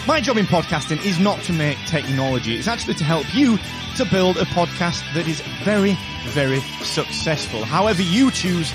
My job in podcasting is not to make technology. It's actually to help you to build a podcast that is very, very successful. However you choose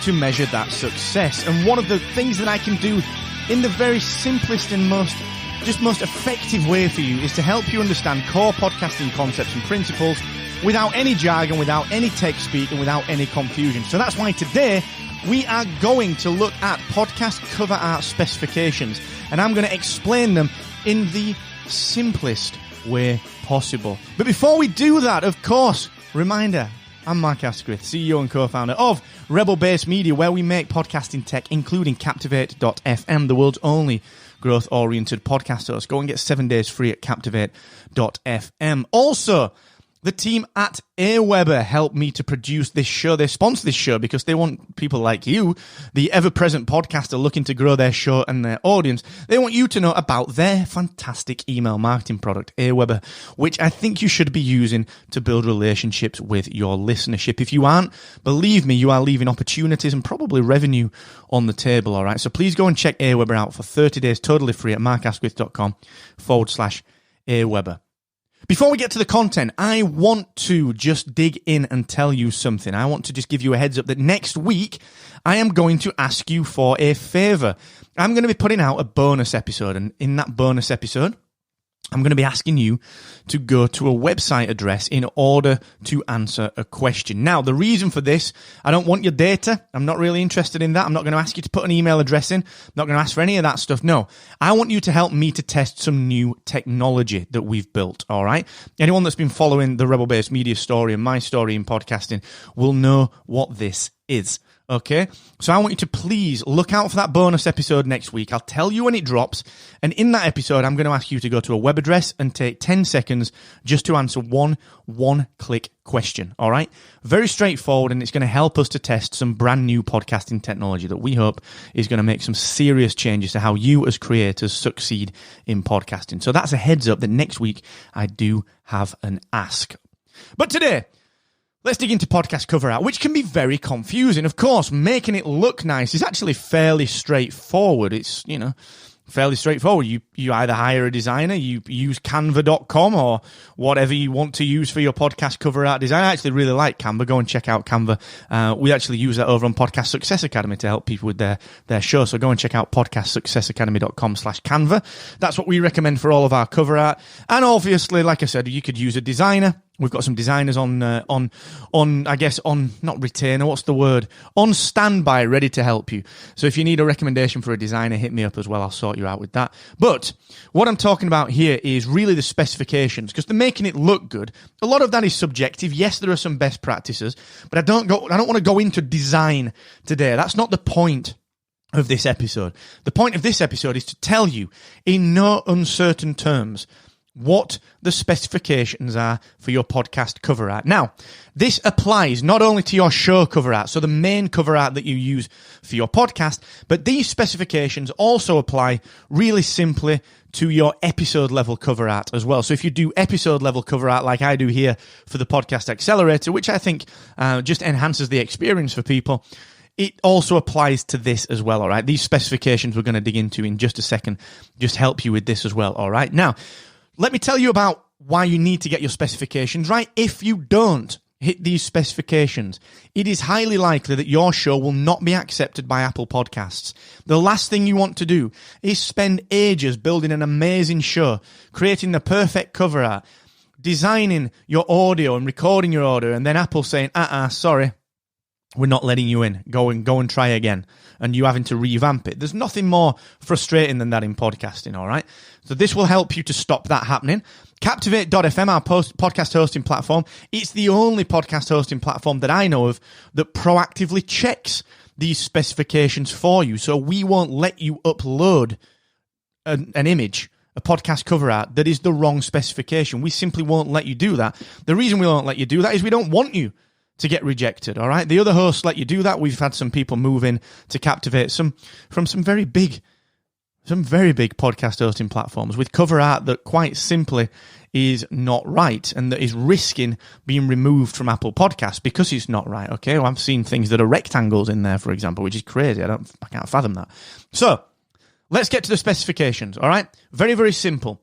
to measure that success. And one of the things that I can do in the very simplest and most effective way for you is to help you understand core podcasting concepts and principles without any jargon, without any tech speak, and without any confusion. So that's why today we are going to look at podcast cover art specifications, and I'm going to explain them in the simplest way possible. But before we do that, of course, reminder, I'm Mark Asquith, CEO and co-founder of Rebel Base Media, where we make podcasting tech, including Captivate.fm, the world's only growth-oriented podcast host. Go and get 7 days free at Captivate.fm. Also, the team at AWeber helped me to produce this show. They sponsor this show because they want people like you, the ever-present podcaster looking to grow their show and their audience. They want you to know about their fantastic email marketing product, AWeber, which I think you should be using to build relationships with your listenership. If you aren't, believe me, you are leaving opportunities and probably revenue on the table, all right? So please go and check AWeber out for 30 days totally free at markasquith.com/AWeber. Before we get to the content, I want to just dig in and tell you something. I want to just give you a heads up that next week I am going to ask you for a favor. I'm going to be putting out a bonus episode, and in that bonus episode, I'm going to be asking you to go to a website address in order to answer a question. Now, the reason for this, I don't want your data. I'm not really interested in that. I'm not going to ask you to put an email address in. I'm not going to ask for any of that stuff. No, I want you to help me to test some new technology that we've built, all right? Anyone that's been following the Rebel Base Media story and my story in podcasting will know what this is. Okay, so I want you to please look out for that bonus episode next week. I'll tell you when it drops. And in that episode, I'm going to ask you to go to a web address and take 10 seconds just to answer one-click question. All right, very straightforward. And it's going to help us to test some brand new podcasting technology that we hope is going to make some serious changes to how you as creators succeed in podcasting. So that's a heads up that next week I do have an ask. But today, let's dig into podcast cover art, which can be very confusing. Of course, making it look nice is actually fairly straightforward. It's, fairly straightforward. You either hire a designer, you use canva.com or whatever you want to use for your podcast cover art design. I actually really like Canva. Go and check out Canva. We actually use that over on Podcast Success Academy to help people with their show. So go and check out podcastsuccessacademy.com/Canva. That's what we recommend for all of our cover art. And obviously, like I said, you could use a designer. We've got some designers on not retainer, what's the word? On standby, ready to help you. So if you need a recommendation for a designer, hit me up as well. I'll sort you out with that. But what I'm talking about here is really the specifications, because they're making it look good. A lot of that is subjective. Yes, there are some best practices, but I don't want to go into design today. That's not the point of this episode. The point of this episode is to tell you in no uncertain terms what the specifications are for your podcast cover art. Now, this applies not only to your show cover art, so the main cover art that you use for your podcast, but these specifications also apply really simply to your episode level cover art as well. So if you do episode level cover art like I do here for the Podcast Accelerator, which I think just enhances the experience for people, it also applies to this as well, all right? These specifications we're going to dig into in just a second just help you with this as well, all right? Now, let me tell you about why you need to get your specifications right. If you don't hit these specifications, it is highly likely that your show will not be accepted by Apple Podcasts. The last thing you want to do is spend ages building an amazing show, creating the perfect cover art, designing your audio and recording your audio, and then Apple saying, sorry, we're not letting you in. Go and try again. And you having to revamp it. There's nothing more frustrating than that in podcasting, all right? So this will help you to stop that happening. Captivate.fm, our podcast hosting platform, it's the only podcast hosting platform that I know of that proactively checks these specifications for you. So we won't let you upload an image, a podcast cover art that is the wrong specification. We simply won't let you do that. The reason we won't let you do that is we don't want you to get rejected, all right? The other hosts let you do that. We've had some people move in to Captivate from some very big podcast hosting platforms with cover art that quite simply is not right and that is risking being removed from Apple Podcasts because it's not right, okay? Well, I've seen things that are rectangles in there, for example, which is crazy. I can't fathom that. So, let's get to the specifications, all right? Very, very simple.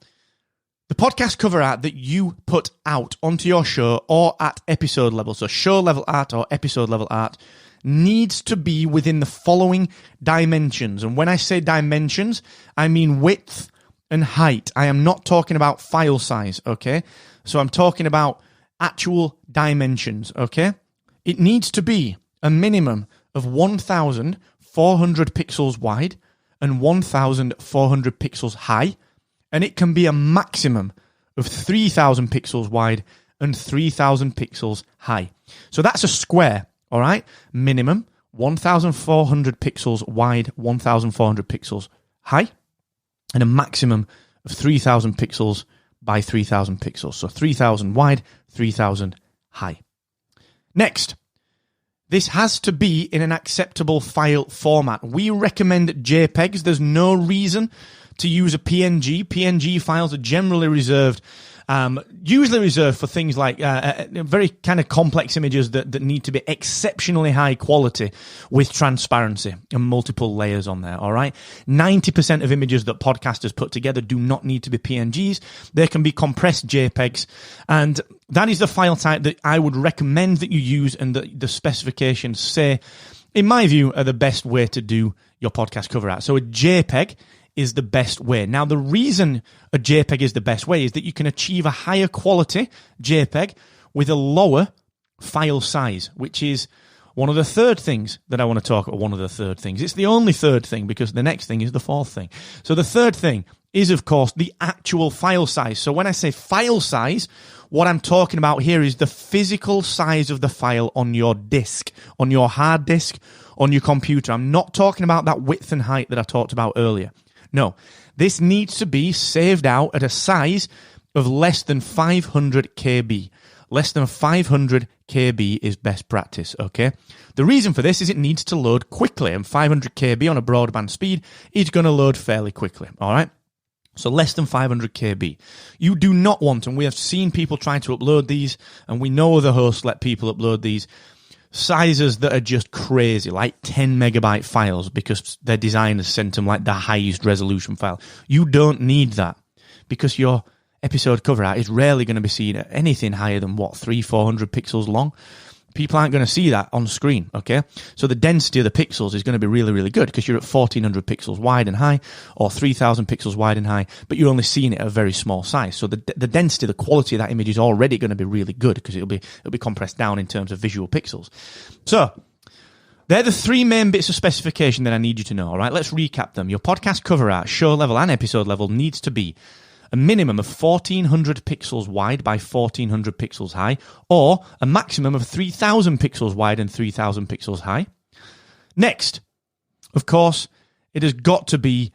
The podcast cover art that you put out onto your show or at episode level, so show level art or episode level art, needs to be within the following dimensions. And when I say dimensions, I mean width and height. I am not talking about file size, okay? So I'm talking about actual dimensions, okay? It needs to be a minimum of 1,400 pixels wide and 1,400 pixels high, and it can be a maximum of 3,000 pixels wide and 3,000 pixels high. So that's a square, all right? Minimum 1,400 pixels wide, 1,400 pixels high, and a maximum of 3,000 pixels by 3,000 pixels. So 3,000 wide, 3,000 high. Next, this has to be in an acceptable file format. We recommend JPEGs. There's no reason to use a PNG. PNG files are generally reserved, usually reserved for things like very kind of complex images that need to be exceptionally high quality with transparency and multiple layers on there, all right? 90% of images that podcasters put together do not need to be PNGs. They can be compressed JPEGs, and that is the file type that I would recommend that you use and that the specifications say, in my view, are the best way to do your podcast cover art. So a JPEG is the best way. Now, the reason a JPEG is the best way is that you can achieve a higher quality JPEG with a lower file size, which is one of the third things that I want to talk about. One of the third things. It's the only third thing because the next thing is the fourth thing. So the third thing is, of course, the actual file size. So when I say file size, what I'm talking about here is the physical size of the file on your disk, on your hard disk, on your computer. I'm not talking about that width and height that I talked about earlier. No, this needs to be saved out at a size of less than 500 KB. Less than 500 KB is best practice, okay? The reason for this is it needs to load quickly, and 500 KB on a broadband speed is going to load fairly quickly, all right? So less than 500 KB. You do not want, and we have seen people trying to upload these, and we know other hosts let people upload these, sizes that are just crazy, like 10 megabyte files because their designers sent them like the highest resolution file. You don't need that because your episode cover art is rarely going to be seen at anything higher than, 300-400 pixels long. People aren't going to see that on screen, okay? So the density of the pixels is going to be really, really good because you're at 1,400 pixels wide and high or 3,000 pixels wide and high, but you're only seeing it at a very small size. So the density, the quality of that image is already going to be really good because it'll be compressed down in terms of visual pixels. So they're the three main bits of specification that I need you to know, all right? Let's recap them. Your podcast cover art, show level and episode level, needs to be a minimum of 1,400 pixels wide by 1,400 pixels high, or a maximum of 3,000 pixels wide and 3,000 pixels high. Next, of course, it has got to be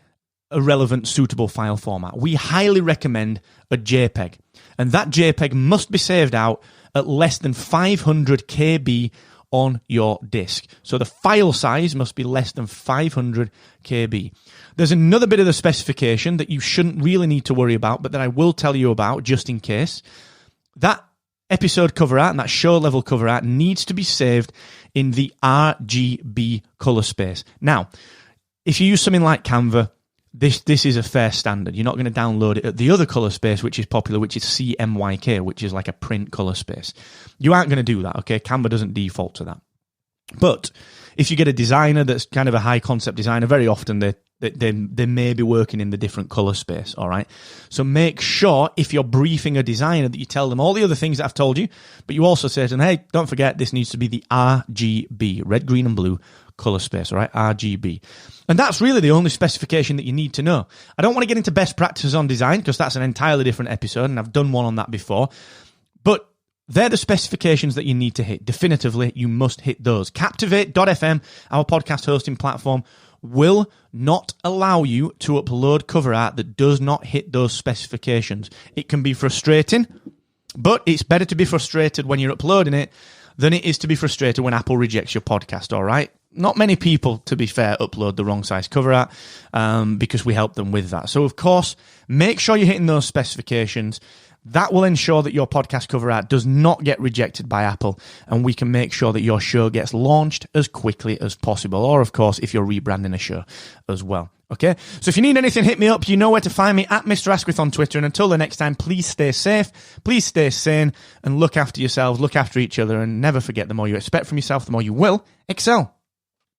a relevant, suitable file format. We highly recommend a JPEG, and that JPEG must be saved out at less than 500 KB on your disk. So the file size must be less than 500 KB. There's another bit of the specification that you shouldn't really need to worry about, but that I will tell you about just in case. That episode cover art and that show level cover art needs to be saved in the RGB color space. Now, if you use something like Canva, this is a fair standard. You're not going to download it at the other color space, which is popular, which is CMYK, which is like a print color space. You aren't going to do that, okay? Canva doesn't default to that. But if you get a designer that's kind of a high concept designer, very often they may be working in the different color space, all right? So make sure if you're briefing a designer that you tell them all the other things that I've told you, but you also say to them, hey, don't forget this needs to be the RGB, red, green, and blue color space, all right? RGB. And that's really the only specification that you need to know. I don't want to get into best practices on design because that's an entirely different episode, and I've done one on that before. But they're the specifications that you need to hit. Definitively, you must hit those. Captivate.fm, our podcast hosting platform, will not allow you to upload cover art that does not hit those specifications. It can be frustrating, but it's better to be frustrated when you're uploading it than it is to be frustrated when Apple rejects your podcast, all right? Not many people, to be fair, upload the wrong size cover art because we help them with that. So, of course, make sure you're hitting those specifications. That will ensure that your podcast cover art does not get rejected by Apple, and we can make sure that your show gets launched as quickly as possible. Or, of course, if you're rebranding a show as well. Okay, so if you need anything, hit me up. You know where to find me, at Mr. Asquith on Twitter. And until the next time, please stay safe, please stay sane, and look after yourselves, look after each other, and never forget, the more you expect from yourself, the more you will excel.